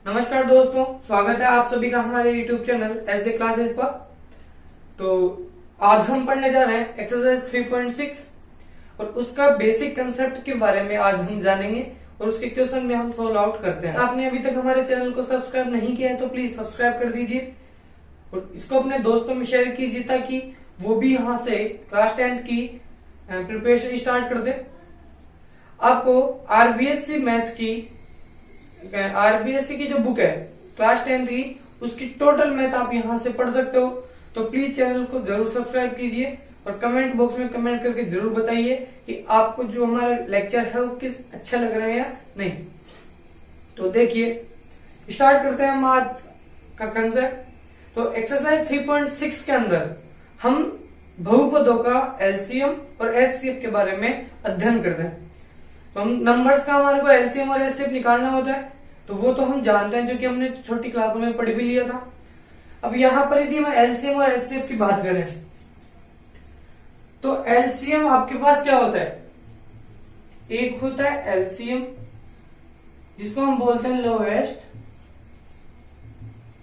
नमस्कार दोस्तों, स्वागत है आप सभी का हमारे YouTube चैनल ऐसे क्लासेस पर। तो आज हम पढ़ने जा रहे हैं एक्सरसाइज 3.6 और उसका बेसिक कंसेप्ट के बारे में आज हम जानेंगे और उसके क्वेश्चन में हम सोल्व आउट करते हैं। आपने अभी तक हमारे चैनल को सब्सक्राइब नहीं किया है तो प्लीज सब्सक्राइब कर दीजिए और इसको अपने दोस्तों में शेयर कीजिए ताकि वो भी यहाँ से क्लास 10th की प्रिपरेशन स्टार्ट कर दे। आपको आरबीएससी मैथ की आरबीएससी की जो बुक है क्लास 10th की उसकी टोटल मैथ आप यहाँ से पढ़ सकते हो। तो प्लीज चैनल को जरूर सब्सक्राइब कीजिए और कमेंट बॉक्स में कमेंट करके जरूर बताइए कि आपको जो हमारा लेक्चर है वो किस अच्छा लग रहा है या नहीं। तो देखिए स्टार्ट करते हैं हम आज का कंसेप्ट। तो एक्सरसाइज 3.6 के अंदर हम बहुपदों का एलसीएम और एचसीएफ के बारे में अध्ययन करते हैं। तो हम नंबर्स का हमारे को एलसीएम और एचसीएफ निकालना होता है तो वो तो हम जानते हैं, जो कि हमने छोटी क्लासों में पढ़ भी लिया था। अब यहाँ पर यदि हम एलसीएम और एचसीएफ की बात करें तो एलसीएम आपके पास क्या होता है, एक होता है एलसीएम जिसको हम बोलते हैं लोएस्ट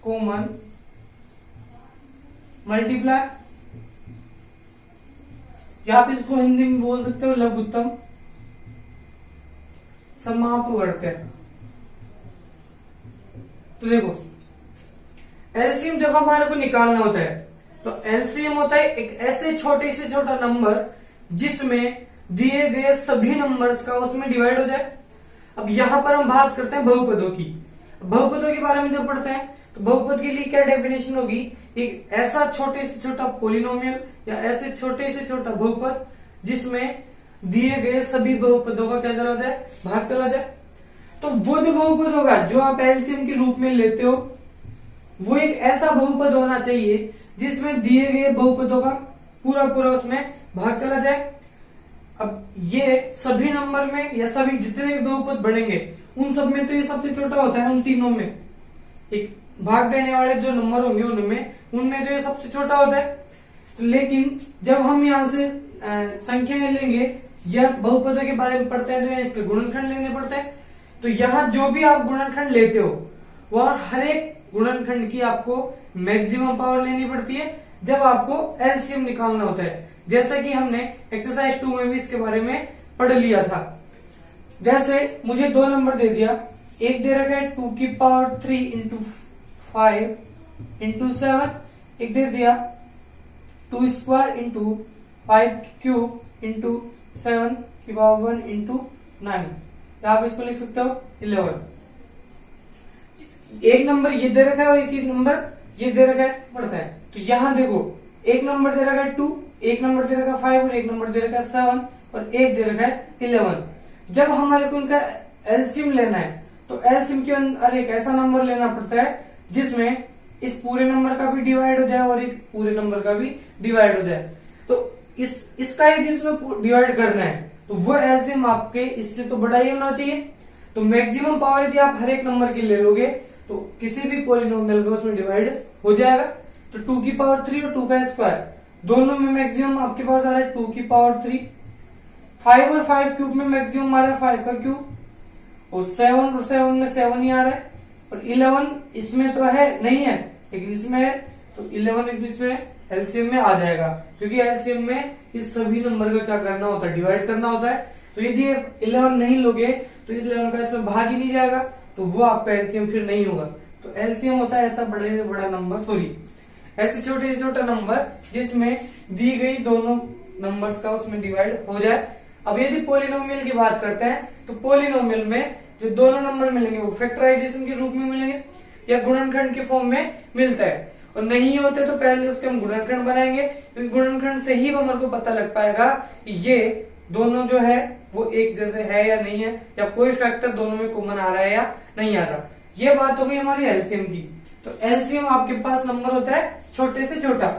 कॉमन मल्टीप्लाई, या आप इसको हिंदी में बोल सकते हो लघुत्तम समापवर्त। तो देखो एलसीएम जब हमारे को निकालना होता है तो एलसीएम होता है एक ऐसे छोटे से छोटा नंबर जिसमें दिए गए सभी नंबर्स का उसमें डिवाइड हो जाए। अब यहां पर हम बात करते हैं बहुपदों की। बहुपदों के बारे में जब पढ़ते हैं तो बहुपद के लिए क्या डेफिनेशन होगी, एक ऐसा छोटे से छोटा पोलिनोमियल या ऐसे छोटे से छोटा बहुपद जिसमें दिए गए सभी बहुपदों का क्या चला जाए, भाग चला जाए। तो वो जो बहुपद होगा जो आप एलसीएम के रूप में लेते हो वो एक ऐसा बहुपद होना चाहिए जिसमें दिए गए बहुपदों का पूरा पूरा उसमें भाग चला जाए। अब ये सभी नंबर में या सभी जितने भी बहुपद बनेंगे उन सब में तो ये सबसे छोटा होता है, उन तीनों में एक भाग देने वाले जो नंबर होंगे उनमें जो ये सबसे छोटा होता है। तो लेकिन जब हम यहाँ से संख्याएं लेंगे या बहुपदों के बारे में पढ़ते हैं तो इसके गुणनखंड लेने पड़ते हैं। तो यहाँ जो भी आप गुणनखंड लेते हो वह हर एक गुणनखंड की आपको मैक्सिमम पावर लेनी पड़ती है जब आपको एलसीएम निकालना होता है, जैसा कि हमने एक्सरसाइज 2 में भी इसके बारे में पढ़ लिया था। जैसे मुझे दो नंबर दे दिया, एक दे रखा है 2 की पावर 3 इंटू 5 इंटू 7, एक दे दिया 2 स्क्वायर इंटू 5 क्यूब इंटू 7 की पावर 1 इंटू 9। आप इसको लिख सकते हो 11। एक नंबर ये दे रखा है और एक नंबर ये दे रखा है पढ़ता है। तो यहाँ देखो एक नंबर दे रखा है 2, एक नंबर दे रखा है 5 और एक नंबर दे रखा है 7 और एक दे रखा है 11। जब हमारे को उनका एलसीएम लेना है तो एलसीएम के अंदर एक ऐसा नंबर लेना पड़ता है जिसमें इस पूरे नंबर का भी डिवाइड हो जाए और एक पूरे नंबर का भी डिवाइड हो जाए। तो इसका यदि इसमें डिवाइड करना है तो वो एलसीएम आपके इससे तो बड़ा ही होना चाहिए। तो मैक्सिमम पावर यदि आप हर एक नंबर की ले लोगे तो किसी भी पॉलिनोमियल का उसमें डिवाइड हो जाएगा। तो 2 की पावर 3 और 2 का स्क्वायर दोनों में मैक्सिमम आपके पास आ रहा है 2 की पावर 3। 5 और 5 क्यूब में मैक्सिमम आ रहा है 5 का क्यूब और 7 और 7 में 7 ही आ रहा है और 11 इसमें तो है नहीं है लेकिन इसमें है तो 11 इसमें एलसीएम में आ जाएगा, क्योंकि एलसीएम में इस सभी नंबर का क्या करना होता है, डिवाइड करना होता है। तो यदि 11 नहीं लोगे तो इस 11 का इसमें भाग ही नहीं जाएगा तो वो आपका एलसीएम फिर नहीं होगा। तो एलसीएम होता है ऐसा बड़े से बड़ा नंबर, सॉरी ऐसे छोटे से छोटा नंबर जिसमें दी गई दोनों नंबर्स का उसमें डिवाइड हो जाए। अब यदि पॉलिनोमियल की बात करते हैं तो पॉलिनोमियल में जो दोनों नंबर मिलेंगे वो फैक्टराइजेशन के रूप में मिलेंगे या गुणनखंड के फॉर्म में मिलता है, और नहीं होते तो पहले उसके हम गुणनखंड बनाएंगे, क्योंकि गुणनखंड से ही हमारे को पता लग पाएगा कि ये दोनों जो है वो एक जैसे है या नहीं है, या कोई फैक्टर दोनों में कॉमन आ रहा है या नहीं आ रहा। ये बात हो गई हमारी एलसीएम की। तो एलसीएम आपके पास नंबर होता है छोटे से छोटा।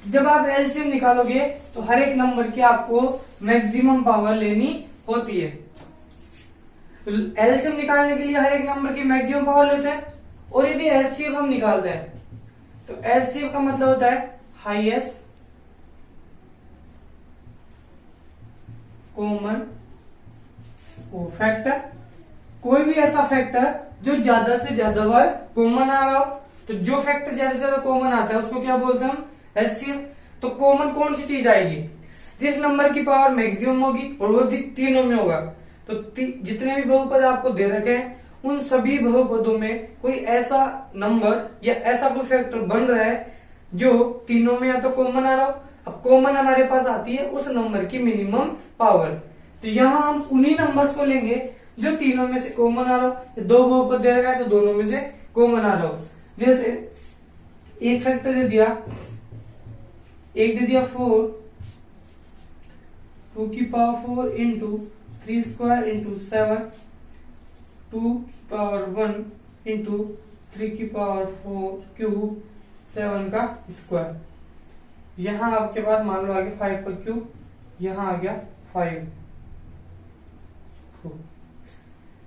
जब आप एलसीएम निकालोगे तो हर एक नंबर की आपको मैक्सिमम पावर लेनी होती है। तो एलसीएम निकालने के लिए हर एक नंबर की मैक्सिमम पावर लेते हैं, और यदि एचसीएफ हम निकालते हैं तो एचसीएफ का मतलब होता है हाईएस्ट कॉमन फैक्टर, कोई भी ऐसा फैक्टर जो ज्यादा से ज्यादा बार कॉमन आ रहा हो। तो जो फैक्टर ज्यादा से ज्यादा कॉमन आता है उसको क्या बोलते हैं हम, एचसीएफ। तो कॉमन कौन सी चीज आएगी, जिस नंबर की पावर मैक्सिमम होगी और वो तीनों में होगा। तो जितने भी बहुपद आपको दे रखे हैं उन सभी बहुपदों में कोई ऐसा नंबर या ऐसा कोई फैक्टर बन रहा है जो तीनों में या तो कॉमन आ रहा हो। अब कॉमन हमारे पास आती है उस नंबर की मिनिमम पावर। तो यहां हम उन्हीं नंबर्स को लेंगे जो तीनों में से कॉमन आ रहा हो। दो बहुपद दे रखा है तो दोनों में से कॉमन आ रहा हो। जैसे एक फैक्टर दे दिया, एक दे दिया 4, 2 की पावर 4 इंटू 3 स्क्वायर इंटू 7, 2 की पावर 1 इंटू 3 की पावर 4 क्यूब 7 का स्क्वायर। यहां आपके पास मान लो आ गया 5 का क्यूब, यहां आ गया 5।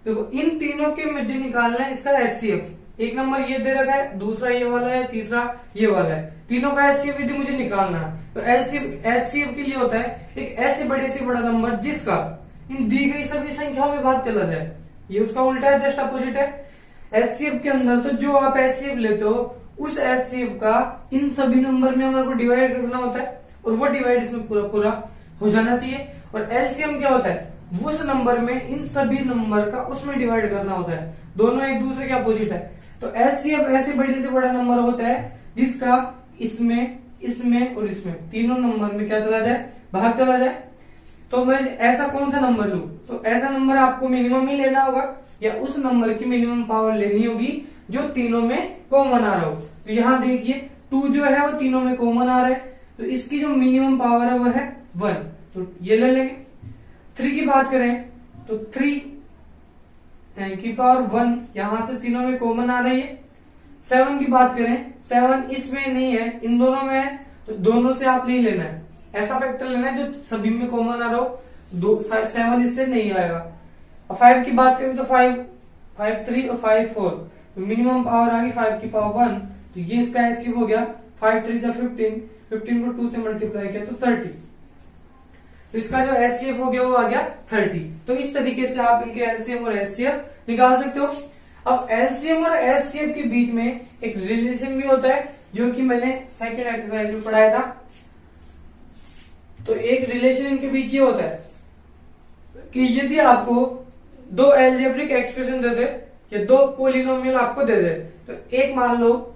देखो इन तीनों के मुझे निकालना है इसका एचसीएफ। एक नंबर ये दे रखा है, दूसरा ये वाला है, तीसरा ये वाला है। तीनों का एचसीएफ यदि मुझे निकालना है तो एचसीएफ के लिए होता है एक ऐसे बड़े से बड़ा नंबर जिसका इन दी गई सभी संख्याओं में भाग चला जाए। ये उसका उल्टा है, जस्ट अपोजिट है। एचसीएफ के अंदर तो जो आप एचसीएफ लेते हो उस एचसीएफ का इन सभी नंबर में हमारे को डिवाइड करना होता है और वो डिवाइड इसमें पूरा पूरा हो जाना चाहिए। और एलसीएम क्या होता है, उस नंबर में इन सभी नंबर का उसमें डिवाइड करना होता है। दोनों एक दूसरे के अपोजिट है। तो एचसीएफ ऐसे बड़े से बड़ा नंबर होता है जिसका इसमें, इसमें और इसमें तीनों नंबर में क्या चला जाए, भाग चला जाए। तो मैं ऐसा कौन सा नंबर लूं, तो ऐसा नंबर आपको मिनिमम ही लेना होगा या उस नंबर की मिनिमम पावर लेनी होगी जो तीनों में कॉमन आ रहा हो। तो यहां देखिए 2 जो है वो तीनों में कॉमन आ रहा है, तो इसकी जो मिनिमम पावर है वो है 1, तो ये ले लेंगे। 3 की बात करें तो 3 की पावर 1 यहां से तीनों में कॉमन आ रही है। 7 की बात करें, 7 इसमें नहीं है, इन दोनों में है, तो दोनों से आप नहीं लेना है, ऐसा फैक्टर लेना है जो सभी में कॉमन आ रहा हो। 7 इससे नहीं आएगा। और 5 की बात करें तो 5 3 और 5 4, तो मिनिमम पावर आ गई 5 की पावर 1, तो ये इसका एचसीएफ हो गया। 5 3 जा 15, 15 को 2 से मल्टीप्लाई किया तो 30, तो इसका जो एचसीएफ हो गया वो आ गया 30। तो इस तरीके से आप इनके एलसीएम और एचसीएफ निकाल सकते हो। अब एलसीएम और एचसीएफ के बीच में एक रिलेशन भी होता है जो कि मैंने सेकंड एक्सरसाइज में पढ़ाया था। तो एक रिलेशन इनके बीच ये होता है कि यदि आपको दो एल्जेब्रिक एक्सप्रेशन दे दे या दो पोलिनोमियल आपको दे दे, तो एक मान लो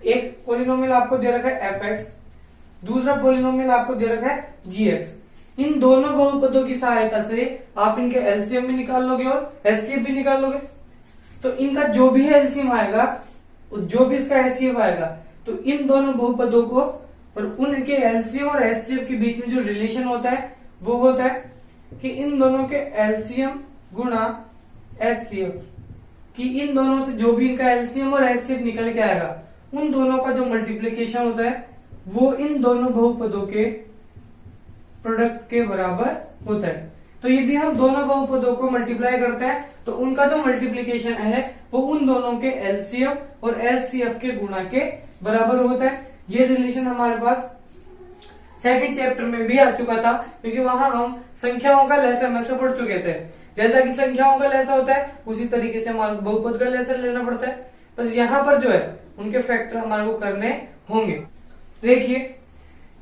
एक पोलिनोमियल आपको दे रखा है fx, दूसरा पोलिनोमियल आपको दे रखा है gx। इन दोनों बहुपदों की सहायता से आप इनके एलसीएम भी निकाल लोगे और एचसीएफ भी निकाल लोगे। तो इनका जो भी एलसीएम आएगा, जो भी इसका एचसीएफ आएगा, तो इन दोनों बहुपदों को और उनके एलसीएम और एचसीएफ के बीच में जो रिलेशन होता है वो होता है कि इन दोनों के एलसीएम गुणा एचसीएफ, कि इन दोनों से जो भी इनका एलसीएम और एचसीएफ निकल के आएगा उन दोनों का जो मल्टीप्लीकेशन होता है वो इन दोनों बहुपदों के प्रोडक्ट के बराबर होता है। तो यदि हम दोनों बहुपदों को मल्टीप्लाई करते हैं तो उनका जो मल्टीप्लीकेशन है वो उन दोनों के एलसीएफ और एचसीएफ के गुणा के बराबर होता है। ये रिलेशन हमारे पास सेकंड चैप्टर में भी आ चुका था, क्योंकि वहां हम संख्याओं का लेसन में से पढ़ चुके थे। जैसा कि संख्याओं का लेसा होता है उसी तरीके से हमारे बहुपद का लेसन लेना पड़ता है, बस यहाँ पर जो है उनके फैक्टर हमारे को करने होंगे। देखिए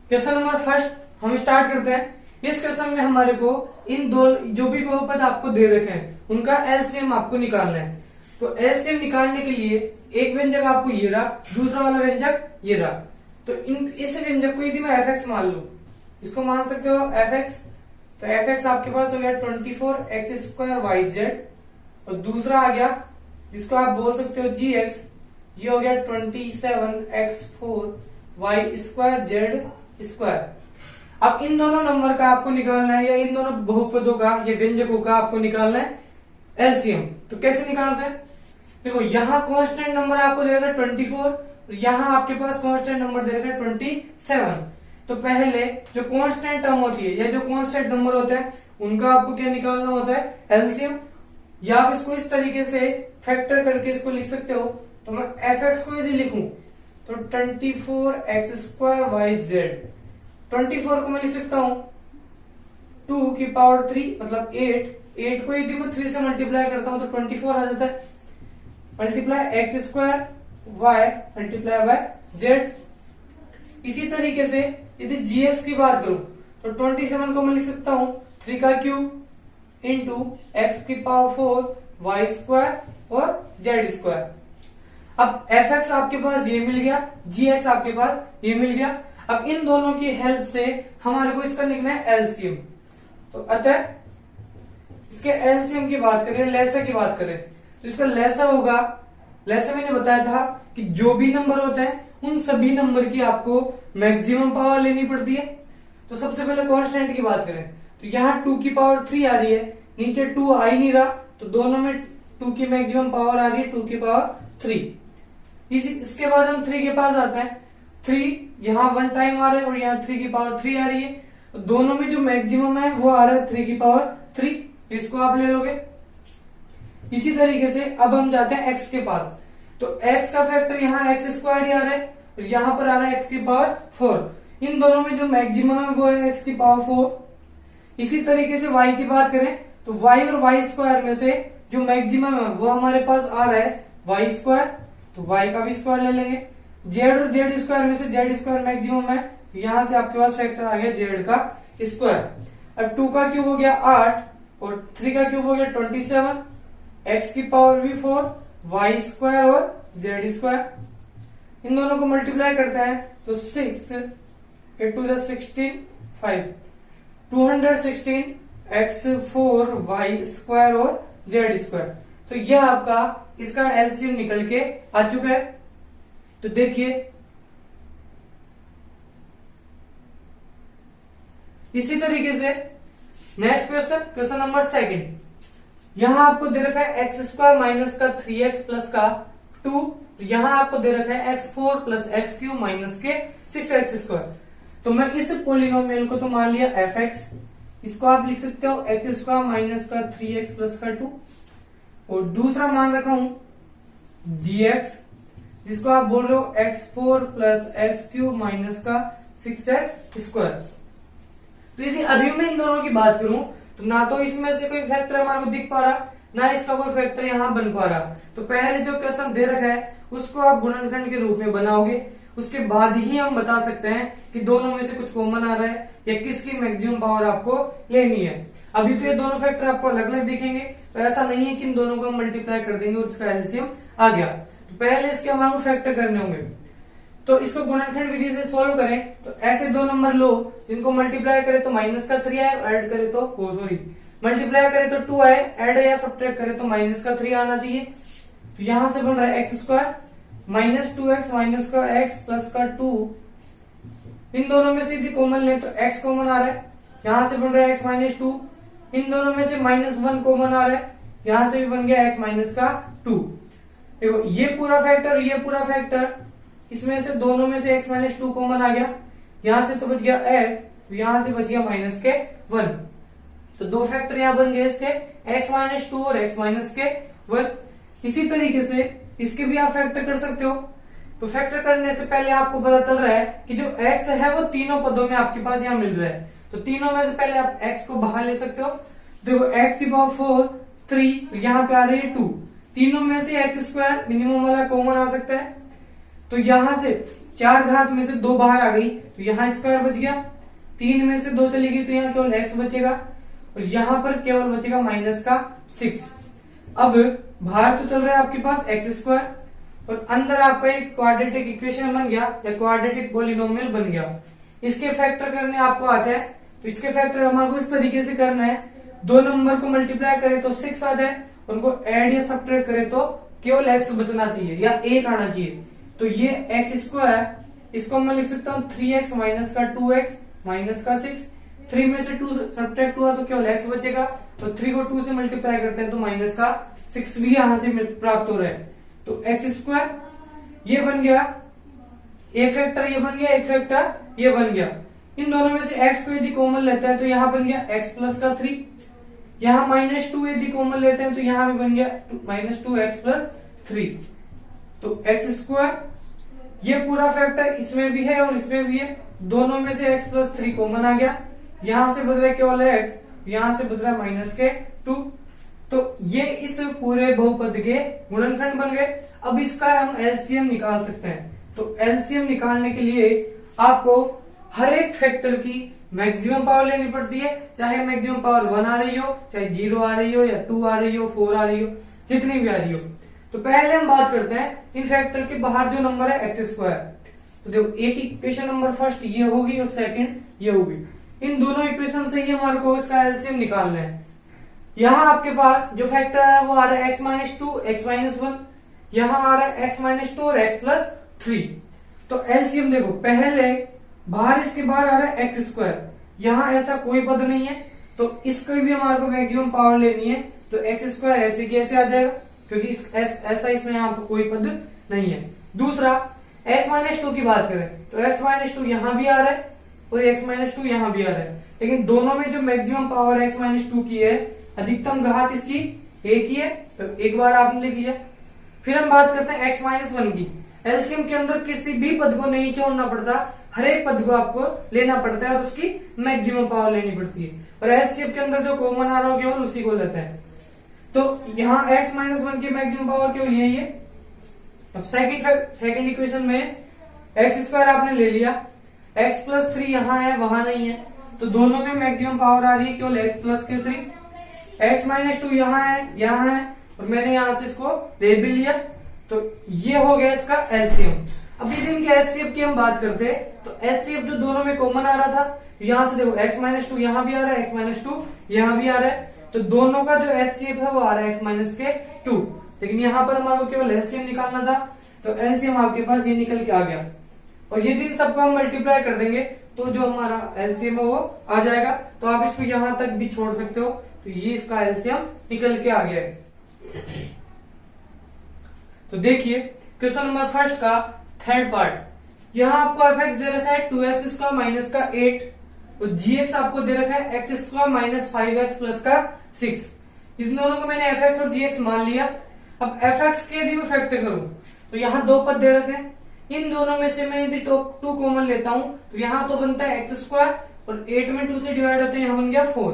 क्वेश्चन नंबर फर्स्ट हम स्टार्ट करते हैं। इस क्वेश्चन में हमारे को इन दो जो भी बहुपद आपको दे रखे हैं उनका एलसीएम आपको निकालना है। तो एलसीएम निकालने के लिए एक व्यंजक आपको ये रहा, दूसरा वाला व्यंजक ये रहा। तो इस व्यंजक को यदि मैं fx मान लू, इसको मान सकते हो fx, तो fx आपके पास हो गया 24x² yz, और दूसरा आ गया जिसको आप बोल सकते हो gx, ये हो गया 27x4 y² z²। अब इन दोनों नंबर का आपको निकालना है या इन दोनों बहुपदों का या व्यंजकों का आपको निकालना है एलसीएम। तो कैसे निकालते हैं, देखो यहाँ कांस्टेंट नंबर आपको दे रखा है 24 और यहाँ आपके पास कांस्टेंट नंबर दे रखा है 27। तो पहले जो कांस्टेंट टर्म होती है या जो कांस्टेंट नंबर होते हैं उनका आपको क्या निकालना होता है, एलसीएम। या आप इसको इस तरीके से फैक्टर करके इसको लिख सकते हो। तो मैं fx को यदि लिखूं तो 24x² yz, 24 को मैं लिख सकता हूं 2 की पावर 3 मतलब 8 8 को यदि मैं 3 से मल्टीप्लाई करता हूं तो 24 आ जाता है। Multiply X square Y multiply by Z. इसी तरीके से यदि gx की बात करूं तो 27 को मैं लिख सकता हूं 3 का क्यूब इंटू एक्स की पावर 4 वाई स्क्वायर और जेड स्क्वायर। अब fx आपके पास ये मिल गया, gx आपके पास ये मिल गया। अब इन दोनों की हेल्प से हमारे को इसका लिखना है एलसीएम। तो अतः इसके एलसीएम की बात करें, लैसा की बात करें तो इसका लैसा होगा, लैसा मैंने बताया था कि जो भी नंबर होते हैं उन सभी नंबर की आपको मैक्सिमम पावर लेनी पड़ती है। तो सबसे पहले कांस्टेंट की बात करें तो यहाँ 2 की पावर 3 आ रही है, नीचे 2 आ ही नहीं रहा, तो दोनों में 2 की मैक्सिमम पावर आ रही है 2 की पावर 3। इसके बाद हम 3 के पास आते हैं। 3 यहाँ 1 टाइम आ रहा है और यहाँ 3 की पावर 3 आ रही है, तो दोनों में जो मैक्सिमम है वो आ रहा है 3 की पावर 3, इसको आप ले लोगे। इसी तरीके से अब हम जाते हैं x के पास, तो x का फैक्टर यहाँ एक्स स्क्वायर ही आ रहा है और यहाँ पर आ रहा है x की पावर 4। इन दोनों में जो मैक्सिमम है वो है x की पावर 4। इसी तरीके से y की बात करें तो y और y स्क्वायर में से जो मैक्सिमम है वो हमारे पास आ रहा है y स्क्वायर, तो y का भी स्क्वायर ले लेंगे। z और z स्क्वायर में से z स्क्वायर मैक्सिमम है, यहां से आपके पास फैक्टर आ गया z का स्क्वायर। अब 2 का क्यूब हो गया 8 और 3 का क्यूब हो गया 27, x की पावर भी 4, y स्क्वायर और z स्क्वायर। इन दोनों को मल्टीप्लाई करते हैं तो 6 8 2 16 5 216 x4 y स्क्वायर और z स्क्वायर। तो यह आपका इसका एलसीएम निकल के आ चुका है। तो देखिए इसी तरीके से नेक्स्ट क्वेश्चन, क्वेश्चन नंबर 2। यहां आपको दे रखा है एक्स स्क्वायर माइनस का 3x प्लस का 2, यहां आपको दे रखा है x4 plus x cube minus के 6x स्क्वायर। तो मैं इस पोलिनोमियल को तो मान लिया fx, इसको आप लिख सकते हो एक्स स्क्वायर माइनस का 3x प्लस का 2, और दूसरा मान रखा हूं gx, जिसको आप बोल रहे हो x4 plus x cube minus का 6x स्क्वायर। तो यदि अभी मैं इन दोनों की बात करूं तो ना तो इसमें से कोई फैक्टर हमारे को दिख पा रहा, ना इसका कोई फैक्टर यहाँ बन पा रहा। तो पहले जो क्वेश्चन दे रखा है उसको आप गुणनखंड के रूप में बनाओगे, उसके बाद ही हम बता सकते हैं कि दोनों में से कुछ कॉमन आ रहा है या किसकी मैक्सिमम पावर आपको लेनी है। अभी तो ये दोनों फैक्टर आपको अलग अलग दिखेंगे, तो ऐसा नहीं है कि इन दोनों को हम मल्टीप्लाई कर देंगे और इसका एलसीएम आ गया। तो पहले इसके हमारे फैक्टर करने होंगे, तो इसको गुणनखंड विधि से सॉल्व करें तो ऐसे दो नंबर लो जिनको मल्टीप्लाई करें तो माइनस का 3 आए, ऐड करें तो मल्टीप्लाई करें तो 2 आए, ऐड या सब्ट्रैक्ट करें तो माइनस का 3 आना चाहिए। तो यहां से बन रहा है x square minus 2x minus का x प्लस का 2, इन दोनों में से यदि कॉमन लें तो x कॉमन आ रहा है, यहां से बन रहा है x माइनस 2, इन दोनों में से -1 कॉमन आ रहा है, यहां से भी बन गया x माइनस का 2। देखो ये पूरा फैक्टर, ये पूरा फैक्टर, इसमें से दोनों में से x माइनस 2 कॉमन आ गया, यहां से तो बच गया x, यहां से बच गया माइनस के 1। तो दो फैक्टर यहां बन गए इसके x माइनस 2 और x माइनस के 1। इसी तरीके से इसके भी आप फैक्टर कर सकते हो। तो फैक्टर करने से पहले आपको पता चल रहा है कि जो x है वो तीनों पदों में आपके पास यहाँ मिल रहा है, तो तीनों में से पहले आप x को बाहर ले सकते हो। देखो x की पावर 4 3, यहाँ पे आ रही है 2, तीनों में से एक्स स्क्वायर मिनिमम वाला कॉमन आ सकता है, तो यहां से 4 घात में से 2 बाहर आ गई, तो यहाँ स्क्वायर बच गया, 3 में से 2 चली गई तो यहाँ केवल x बचेगा और यहाँ पर केवल बचेगा माइनस का 6। अब बाहर तो चल रहा है आपके पास एक्स स्क्वायर और अंदर आपका एक क्वाड्रेटिक इक्वेशन बन गया या क्वाड्रेटिक पॉलिनोमियल बन गया। इसके फैक्टर करने आपको आते हैं, तो इसके फैक्टर हमारे को इस तरीके से करना है, दो नंबर को मल्टीप्लाई करें तो 6 आ जाए, उनको ऐड या सब्ट्रैक्ट करें तो केवल x बचना चाहिए या 1 आना चाहिए। तो ये एक्स स्क्वायर, इसको मैं लिख सकता हूँ 3x माइनस का 2x माइनस का 6, 3 में से 2 सब्ट्रैक्ट हुआ तो केवल x बचेगा, तो 3 को 2 से मल्टीप्लाई करते हैं तो माइनस का 6 भी यहां से प्राप्त हो रहा है। तो एक्स स्क्वायर ये बन गया, एक फैक्टर ये बन गया, एक फैक्टर ये बन गया। इन दोनों में से x को यदि कॉमन लेते हैं तो यहाँ बन गया x प्लस का 3, यहाँ -2 यदि कॉमन लेते हैं तो यहाँ भी बन गया -2x प्लस 3। तो एक्स स्क्वायर ये पूरा फैक्टर इसमें भी है और इसमें भी है, दोनों में से x प्लस 3 कॉमन आ गया, यहां से बच रहा है केवल x, यहां से बच रहा है माइनस के 2। तो ये इस पूरे बहुपद के गुणनखंड बन गए। अब इसका हम एलसीएम निकाल सकते हैं। तो एलसीएम निकालने के लिए आपको हर एक फैक्टर की मैक्सिमम पावर लेनी पड़ती है, चाहे मैक्सिमम पावर 1 आ रही हो, चाहे 0 आ रही हो, या 2 आ रही हो, 4 आ रही हो, जितनी भी आ रही हो। तो पहले हम बात करते हैं इन फैक्टर के बाहर जो नंबर है एक्स स्क्वायर। तो देखो एक इक्वेशन नंबर फर्स्ट ये होगी और सेकंड ये होगी। इन दोनों इक्वेशन से ही हमारे को इसका एलसीएम निकालना है। यहाँ आपके पास जो फैक्टर है वो आ रहा है x माइनस 2, x माइनस 1, यहाँ आ रहा है x माइनस 2 और x प्लस 3। तो एलसीएम देखो, पहले बाहर इसके बाहर आ रहा है एक्स स्क्वायर, यहाँ ऐसा कोई पद नहीं है, तो इसको भी हमारे को मैक्सिमम पावर लेनी है। तो एक्स स्क्वायर ऐसे कैसे आ जाएगा, क्योंकि ऐसा इसमें यहाँ पर कोई पद नहीं है। दूसरा x माइनस 2 की बात करें तो x माइनस 2 यहाँ भी आ रहा है और x माइनस 2 यहाँ भी आ रहा है, लेकिन दोनों में जो मैक्सिमम पावर x माइनस 2 की है, अधिकतम घात इसकी एक ही है, तो एक बार आपने लिख लिया। फिर हम बात करते हैं x माइनस 1 की। एलसीएम के अंदर किसी भी पद को नहीं छोड़ना पड़ता, हर एक पद को आपको लेना पड़ता है और उसकी मैक्सिमम पावर लेनी पड़ती है। और एलसीएम के अंदर जो कॉमन आ रहा हो केवल उसी को लेते हैं। तो यहाँ x माइनस 1 की मैक्सिमम पावर केवल यही है। अब सेकंड इक्वेशन में एक्स स्क्वायर आपने ले लिया, x प्लस 3 यहाँ है वहां नहीं है, तो दोनों में मैक्सिमम पावर आ रही है केवल x प्लस के 3। x माइनस 2 यहाँ है और मैंने यहां से इसको ले भी लिया, तो ये हो गया इसका एलसीएम। अब यदि इनके एचसीएफ की हम बात करते हैं तो एचसीएफ जो दोनों में कॉमन आ रहा था, यहां से देखो x माइनस 2 यहाँ भी आ रहा है, x माइनस 2 यहाँ भी आ रहा है, तो दोनों का जो एचसीएफ है वो आ रहा है x माइनस के 2। लेकिन यहाँ पर हमारे को केवल एलसीएम निकालना था, तो एलसीएम आपके पास ये निकल के आ गया। और यदि सबको हम मल्टीप्लाई कर देंगे तो जो हमारा एलसीएम है वो आ जाएगा। तो आप इसको यहां तक भी छोड़ सकते हो, तो ये इसका एलसीएम निकल के आ गया है। तो देखिए क्वेश्चन नंबर फर्स्ट का थर्ड पार्ट। यहाँ आपको एफ एक्स दे रखा है 2x स्क्वायर माइनस का 8 और जी एक्स आपको दे रखा है x square minus 5x plus का 6। इन दोनों को मैंने एफ एक्स और जी एक्स मान लिया। अब एफ एक्स के यदि मैं फैक्टर करूं तो यहाँ दो पद दे रखे हैं, इन दोनों में से मैं यदि 2 कॉमन लेता हूं तो यहाँ तो बनता है एक्स स्क्वायर और 8 में 2 से डिवाइड होते हैं, यहाँ बन गया 4।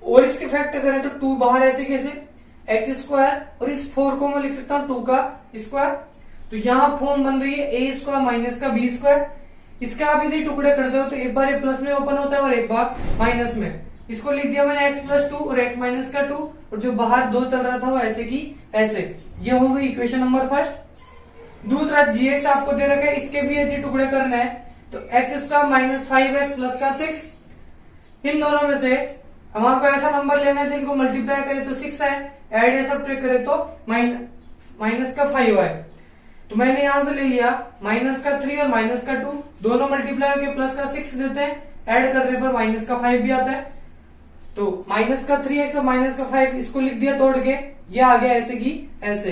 और इसके फैक्टर करें तो 2 बाहर ऐसे कैसे, एक्स स्क्वायर और इस 4 को मैं लिख सकता हूँ 2 का स्क्वायर। तो यहाँ फॉर्म बन रही है ए स्क्वायर माइनस का बी स्क्वायर। इसके आप यदि टुकड़े करते हो तो एक बार ये प्लस में ओपन होता है और एक बार माइनस में। इसको लिख दिया मैंने x प्लस 2 और x माइनस का 2 और जो बाहर 2 चल रहा था वो ऐसे की ऐसे। ये हो गई इक्वेशन नंबर फर्स्ट। दूसरा gx आपको दे रखा है, इसके भी यदि टुकड़े करना है तो X square minus 5x plus का 6। इन दोनों में से हमारे को ऐसा नंबर लेना है जिनको मल्टीप्लाई करे तो 6 है, एड या सब्ट्रैक्ट करे तो माइनस का 5 है। तो मैंने यहां से ले लिया माइनस का 3 और माइनस का 2, दोनों मल्टीप्लाई होकर प्लस का 6 देते हैं, ऐड करने पर माइनस का 5 भी आता है। तो माइनस का 3x और माइनस का 5 इसको लिख दिया तोड़ के, ये आ गया ऐसे की ऐसे।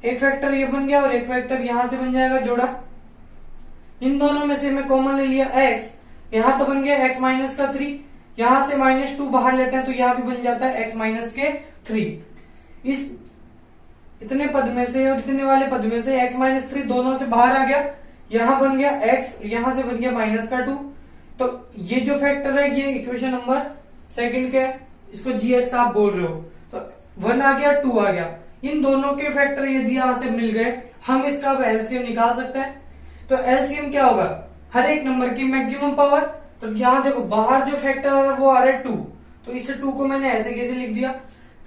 एक फैक्टर ये बन गया और एक फैक्टर यहां से बन जाएगा जोड़ा। इन दोनों में से मैं कॉमन ले लिया x, यहाँ तो बन गया x माइनस का 3, यहां से माइनस 2 बाहर लेते हैं तो यहाँ भी बन जाता है x माइनस के 3। इस इतने पद में से और इतने वाले पद में से x माइनस 3 दोनों से बाहर आ गया, यहाँ बन गया x, यहाँ से बन गया माइनस का 2। तो ये जो फैक्टर है ये इक्वेशन नंबर सेकंड के, इसको gx आप बोल रहे हो, तो 1 आ गया 2 आ गया। इन दोनों के फैक्टर यदि यहां से मिल गए, हम इसका एलसीएम निकाल सकते हैं। तो एलसीएम क्या होगा, हर एक नंबर की मैक्सिमम पावर। तो यहाँ देखो बाहर जो फैक्टर आ रहा है वो आ रहा है 2, तो इससे 2 को मैंने ऐसे कैसे लिख दिया।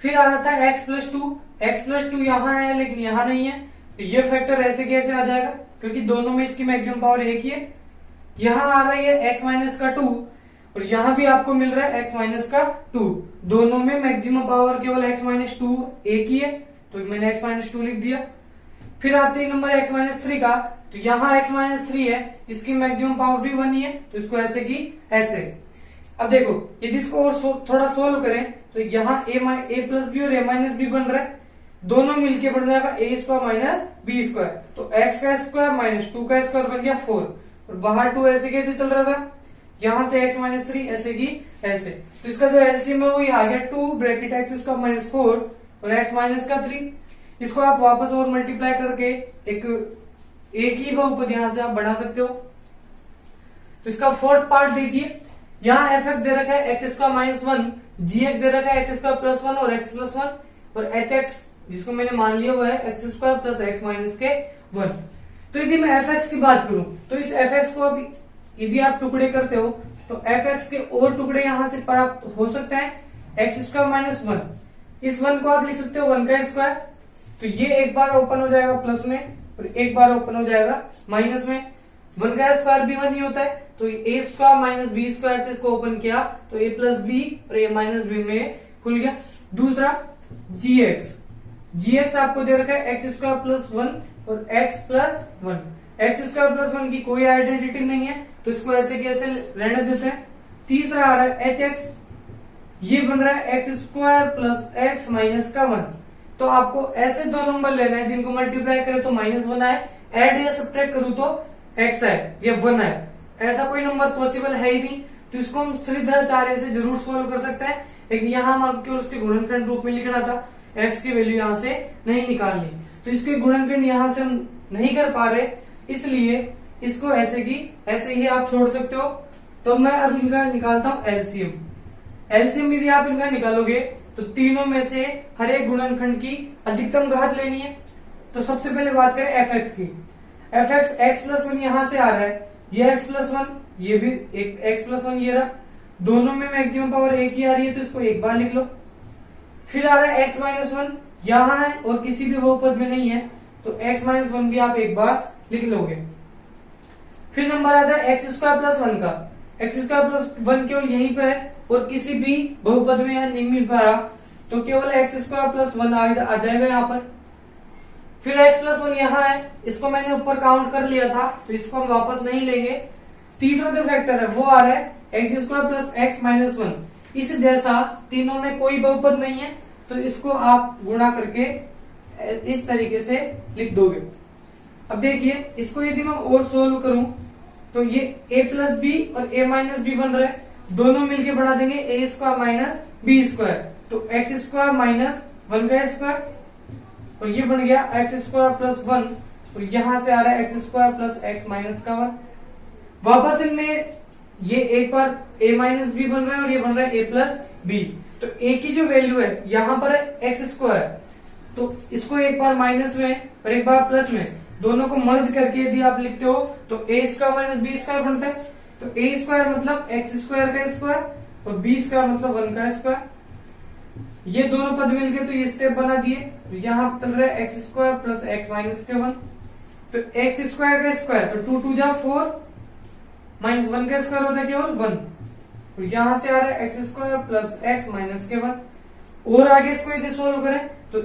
फिर आ रहा था x प्लस 2 यहाँ है लेकिन यहाँ नहीं है, तो ये फैक्टर ऐसे कैसे आ जाएगा, क्योंकि दोनों में इसकी मैक्सिमम पावर एक ही है। यहाँ आ रही है x माइनस का 2 और यहाँ भी आपको मिल रहा है x माइनस का 2, दोनों में मैक्सिमम पावर केवल x माइनस 2 एक ही है, तो मैंने x माइनस 2 लिख दिया। फिर आते ही नंबर x माइनस 3 का, तो यहाँ x माइनस 3 है, इसकी मैक्सिमम पावर भी 1 ही है, तो इसको ऐसे की ऐसे। अब देखो यदि इसको और थोड़ा सोल्व करें तो यहाँ a प्लस बी और a माइनस बी बन रहा है, दोनों मिलके बन जाएगा a square minus B square. तो x का स्क्वायर माइनस 2 का स्क्वायर बन गया 4 और बाहर 2 ऐसे कैसे चल रहा था, यहाँ से x माइनस 3 ऐसे की ऐसे। तो इसका जो एलसीएम है वो आ गया 2 ब्रैकेट x स्क्वायर माइनस 4 और x माइनस का 3। इसको आप वापस और मल्टीप्लाई करके एक ही बहुपद यहां से आप बढ़ा सकते हो। तो इसका फोर्थ पार्ट देखिए, यहाँ एफ एक्स दे रखा है एक्स स्क्वायर माइनस 1 जी एक्स दे रखा है एक्स स्क्वायर प्लस वन और एक्स प्लस वन, और एच एक्स जिसको मैंने मान लिया वो है x square plus x minus के वन। तो यदि मैं एफ एक्स की बात करूं तो इस एफ एक्स को अब यदि आप टुकड़े करते हो तो एफ एक्स के और टुकड़े यहां से प्राप्त हो सकते हैं, एक्स स्क्वायर माइनस वन, इस वन को आप लिख सकते हो वन का स्क्वायर, तो ये एक बार ओपन हो जाएगा प्लस में और एक बार ओपन हो जाएगा माइनस में, वन का स्क्वायर भी वन ही होता है, तो ए स्क्वायर माइनस बी स्क्वायर से इसको ओपन किया तो ए प्लस बी और ए माइनस बी में खुल गया। दूसरा जी एक्स आपको दे रखा है एक्स स्क्वायर प्लस वन और x plus one, x square plus one की कोई आइडेंटिटी नहीं है तो इसको ऐसे की ऐसे रहने देते हैं। तीसरा आ रहा है एच एक्स, ये बन रहा है x square plus x minus का वन, तो आपको ऐसे दो नंबर लेना है जिनको मल्टीप्लाई करें तो माइनस वन आए, एड या सब्ट्रैक्ट करूं तो एक्स आए या वन आए, ऐसा कोई नंबर पॉसिबल है ही नहीं, तो इसको हम श्रीधराचार्य से जरूर सोल्व कर सकते हैं, लेकिन यहाँ हम आपको उसके गुणनखंड रूप में लिखना था, एक्स की वैल्यू यहाँ से नहीं निकालनी, तो इसके गुणनखंड यहाँ से हम नहीं कर पा रहे, इसलिए इसको ऐसे की ऐसे ही आप छोड़ सकते हो। तो मैं अब इनका निकालता हूँ एलसीएम। एलसीएम यदि आप इनका निकालोगे तो तीनों में से हर एक गुणनखंड की अधिकतम घात लेनी है। तो सबसे पहले बात करें एफ एक्स की, F x x plus one यहाँ से आ रहा है, ये एक्स प्लस वन, ये भी एक एक्स प्लस वन, ये रहा, दोनों में मैक्सिमम पावर एक ही आ रही है तो इसको एक बार लिख लो। फिर आ रहा है एक्स माइनस वन, यहाँ है और किसी भी बहुपद में नहीं है तो एक्स माइनस वन भी आप एक बार लिख लोगे। फिर नंबर आता है एक्स स्क्वायर प्लस वन का, एक्स स्क्वायर प्लस वन केवल यहीं पे है और किसी भी बहुपद में यहाँ नहीं मिल पा रहा तो केवल एक्स स्क्वायर प्लस वन आ जाएगा यहाँ पर। फिर एक्स प्लस वन यहाँ है, इसको मैंने ऊपर काउंट कर लिया था तो इसको हम वापस नहीं लेंगे। तीसरा जो फैक्टर है वो आ रहा है x square plus x minus one, इस जैसा तीनों में कोई बहुपद नहीं है तो इसको आप गुणा करके इस तरीके से लिख दोगे। अब देखिए इसको यदि मैं और सोल्व करूं तो ये a प्लस बी और a माइनस बी बन रहा है, दोनों मिलके बढ़ा देंगे a square minus B square, तो एक्स स्क्वायर माइनस वन का स्क्वायर और ये बन गया एक्स स्क्वायर प्लस वन और यहां से आ रहा है x square plus x minus का वन। वापस इनमें ये एक बार a माइनस बी बन रहा है और ये बन रहा है a प्लस बी, तो a की जो वैल्यू है यहाँ पर है एक्स स्क्वायर, तो इसको एक बार माइनस में और एक बार प्लस में, दोनों को मर्ज करके यदि आप लिखते हो तो a square minus B square बनता है, तो a स्क्वायर मतलब एक्स स्क्वायर का स्क्वायर और b स्क्वायर मतलब वन का स्क्वायर, ये दोनों पद मिलके तो ये स्टेप बना दिए। तो यहाँ चल रहा है x square plus x minus के वन, तो एक्स स्क्वायर का स्क्वायर तो टू टू जा फोर माइनस वन का स्क्वायर होता है केवल वन, और यहां से आ रहा है x square plus x minus के वन। और आगे इसको यदि सोल्व करें तो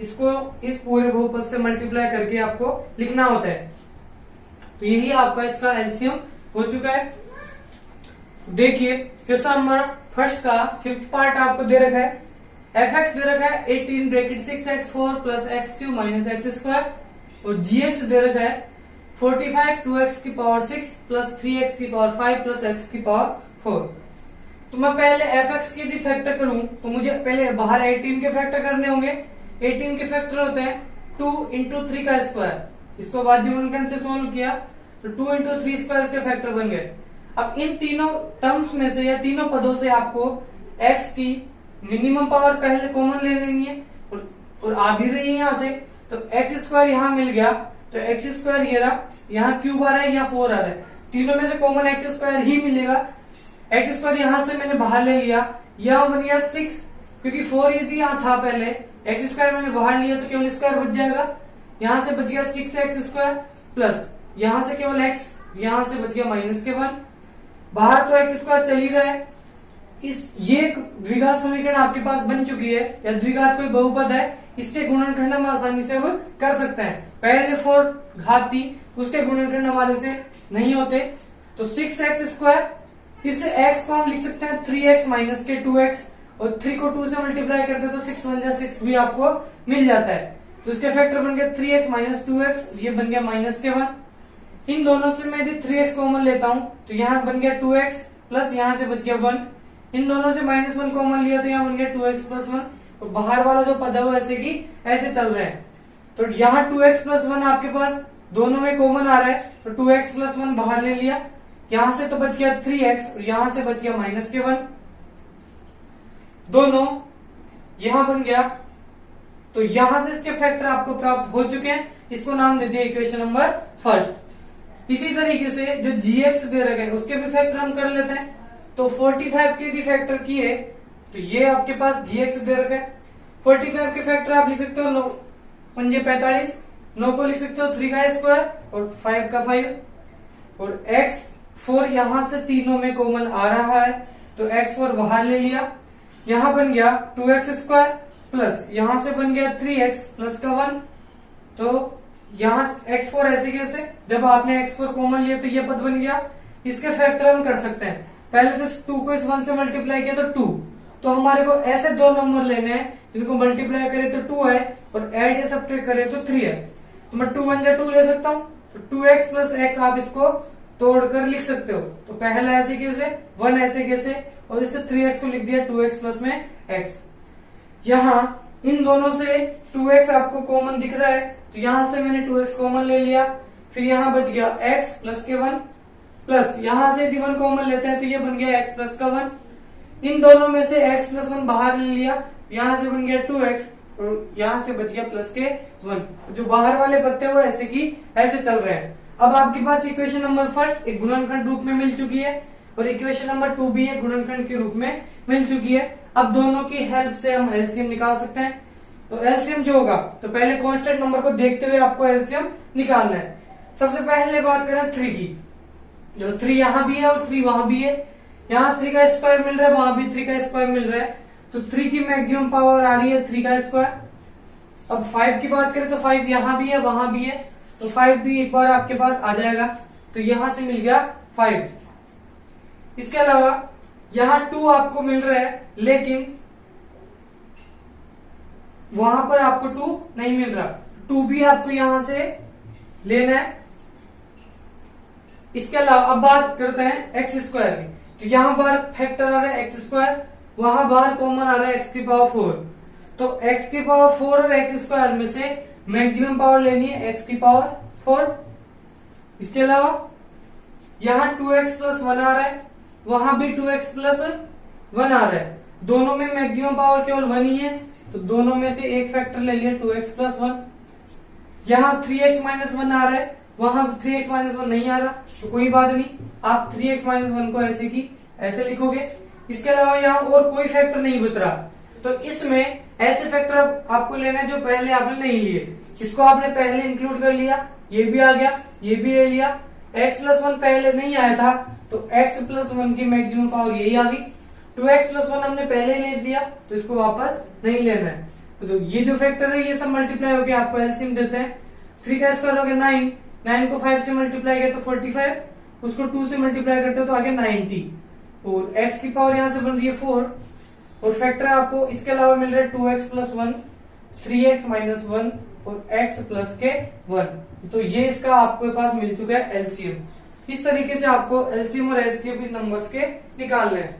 इसको इस पूरे बहुपद से मल्टीप्लाई करके आपको लिखना होता है, तो यही आपका इसका एलसीएम हो चुका है। देखिए क्वेश्चन नंबर फर्स्ट का फिफ्थ पार्ट आपको दे रखा है, एफ एक्स दे रखा है 18 bracket 6x4 plus x Q minus x square, और जी एक्स दे रखा है 45 2x की पावर 6 प्लस 3x की पावर 5 प्लस x की पावर 4। तो मैं पहले एफ एक्स की यदि फैक्टर करूं तो मुझे पहले बाहर 18 के फैक्टर करने होंगे। 18 के फैक्टर होते हैं 2 इंटू 3 का स्क्वायर, इसको वाज्य गुणनखंड से सोल्व किया तो 2 इंटू 3 स्क्वायर के फैक्टर बन गए। अब इन तीनों टर्म्स में से या तीनों पदों से आपको x की मिनिमम पावर पहले कॉमन ले लेनी है और आ भी रही है यहाँ से, तो एक्स स्क्वायर यहाँ मिल गया तो एक्स स्क्वायर ये रहा, यहाँ क्यूब आ रहा है यहाँ 4 आ रहा है, तीनों में से कॉमन एक्स स्क्वायर ही मिलेगा। एक्स स्क्वायर यहाँ से मैंने बाहर ले लिया, यहाँ बन गया 6, क्योंकि 4 यदि यहाँ था पहले, एक्स स्क्वायर मैंने बाहर लिया तो केवल स्क्वायर बच जाएगा, यहाँ से बच गया 6x स्क्वायर प्लस यहाँ से केवल x, यहाँ से बच गया माइनस के 1, बाहर तो एक्स स्क्वायर चल ही रहा है। ये द्विघात समीकरण आपके पास बन चुकी है, या द्विघात कोई बहुपद है, इसके गुणनखंड हम आसानी से अब कर सकते हैं। पहले 4 घात थी उसके गुणनखंड हमारे से नहीं होते, तो 6x स्क्वायर, इस x को हम लिख सकते हैं 3x माइनस के 2x, और 3 को 2 से मल्टीप्लाई करते हैं तो 6 1 जा 6 भी आपको मिल जाता है। तो इसके फैक्टर बन गया 3x माइनस 2x, ये बन गया माइनस के 1। इन दोनों से मैं यदि 3x कॉमन लेता हूं तो यहाँ बन गया 2x प्लस यहाँ से बच गया 1, इन दोनों से -1 कॉमन लिया तो यहाँ बन गया 2x प्लस 1, और बाहर वाला जो पद है वो ऐसे की ऐसे चल रहे हैं, तो यहाँ 2x प्लस 1 आपके पास दोनों में कॉमन आ रहा है, तो 2x प्लस 1 बाहर ले लिया, यहाँ से तो बच गया 3x और यहाँ से बच गया माइनस के 1। दोनों यहां बन गया, तो यहां से इसके फैक्टर आपको प्राप्त हो चुके हैं, इसको नाम दे दिया इक्वेशन नंबर फर्स्ट। इसी तरीके से जो gx दे रखे हैं उसके भी फैक्टर हम कर लेते हैं। तो 45 के यदि फैक्टर किए तो ये आपके पास gx दे रखा है। 45 के फैक्टर आप लिख सकते हो 9 पंजे 45, 9 को लिख सकते हो 3 का स्क्वायर और 5 का 5, और x4 यहां से तीनों में कॉमन आ रहा है तो x4 बाहर ले लिया, यहां बन गया 2x स्क्वायर प्लस यहां से बन गया 3x प्लस का 1। तो यहाँ x4 ऐसे कैसे, जब आपने x4 कॉमन लिया तो ये पद बन गया। इसके फैक्टर हम कर सकते हैं, पहले तो 2 को इस 1 से मल्टीप्लाई किया तो 2, तो हमारे को ऐसे दो नंबर लेने हैं जिनको मल्टीप्लाई करे तो 2 है और ऐड या सब्ट्रैक्ट करे तो 3 है। तो मैं 2 1 2 ले सकता हूँ, तो 2x प्लस x आप इसको तोड़कर लिख सकते हो। तो पहला ऐसे कैसे, 1 ऐसे कैसे, और इससे 3x को लिख दिया 2x प्लस में x। यहाँ इन दोनों से 2x आपको कॉमन दिख रहा है तो यहां से मैंने 2x कॉमन ले लिया, फिर यहां बच गया x प्लस के 1 प्लस यहां से यदि 1 कॉमन लेते हैं तो ये बन गया x प्लस का 1। इन दोनों में से x प्लस 1 बाहर ले लिया, यहां से बन गया 2x और यहां से बच गया प्लस के 1। जो बाहर वाले पत्ते वो ऐसे की ऐसे चल रहे हैं। अब आपके पास इक्वेशन नंबर फर्स्ट एक गुणनखंड रूप में मिल चुकी है और इक्वेशन नंबर 2 भी एक गुणनखंड के रूप में मिल चुकी है। अब दोनों की हेल्प से हम एलसीएम निकाल सकते हैं। तो एलसीएम जो होगा, तो पहले कांस्टेंट नंबर को देखते हुए आपको एलसीएम निकालना है। सबसे पहले बात करें 3 की, जो 3 यहाँ भी है और 3 वहां भी है, यहाँ 3 का स्क्वायर मिल रहा है, वहां भी 3 का स्क्वायर मिल रहा है, तो 3 की मैक्सिमम पावर आ रही है 3 का स्क्वायर। अब 5 की बात करें तो 5 यहाँ भी है वहां भी है, तो 5 भी एक बार आपके पास आ जाएगा, तो यहां से मिल गया 5। इसके अलावा यहाँ 2 आपको मिल रहा है लेकिन वहां पर आपको 2 नहीं मिल रहा, 2 भी आपको यहां से लेना है। इसके अलावा अब बात करते हैं एक्स स्क्वायर की, तो यहां पर फैक्टर आ रहा है एक्स स्क्वायर, वहां बाहर कॉमन आ रहा है एक्स की पावर 4, तो एक्स की पावर 4 और एक्स स्क्वायर में से मैक्सिमम पावर लेनी है एक्स की पावर 4। इसके अलावा यहाँ 2x प्लस 1 आ रहा है, वहां भी 2x प्लस 1 आ रहा है, दोनों में मैक्सिमम पावर केवल 1 ही है, तो दोनों में से एक फैक्टर ले लिया 2x प्लस 1। यहाँ 3x माइनस 1 आ रहा है, वहां 3x माइनस 1 नहीं आ रहा, तो कोई बात नहीं, आप 3x माइनस 1 को ऐसे की ऐसे लिखोगे। इसके अलावा यहाँ और कोई फैक्टर नहीं बच रहा, तो इसमें ऐसे फैक्टर आपको लेना है जो पहले आपने नहीं लिए, इसको आपने पहले इंक्लूड कर लिया, ये भी आ गया, ये भी ले लिया। x प्लस 1 पहले नहीं आया था तो x प्लस 1 की मैक्सिमम पावर यही आ गई, 2x प्लस 1 हमने पहले ले लिया तो इसको वापस नहीं लेना है। तो ये जो फैक्टर है ये सब मल्टीप्लाई होकर आपको एलसीएम देते हैं। 3 का स्क्वायर हो गया 9, 9 को 5 से मल्टीप्लाई किया तो 45, उसको 2 से मल्टीप्लाई करते हो तो आ गया 90, और x की पावर यहां से बन रही है 4, और फैक्टर आपको इसके अलावा मिल रहा है 2x प्लस 1, 3x माइनस 1 और x प्लस के 1। तो ये इसका आपके पास मिल चुका है एलसीएम। इस तरीके से आपको एलसीएम और एचसीएफ नंबर्स के निकालने हैं।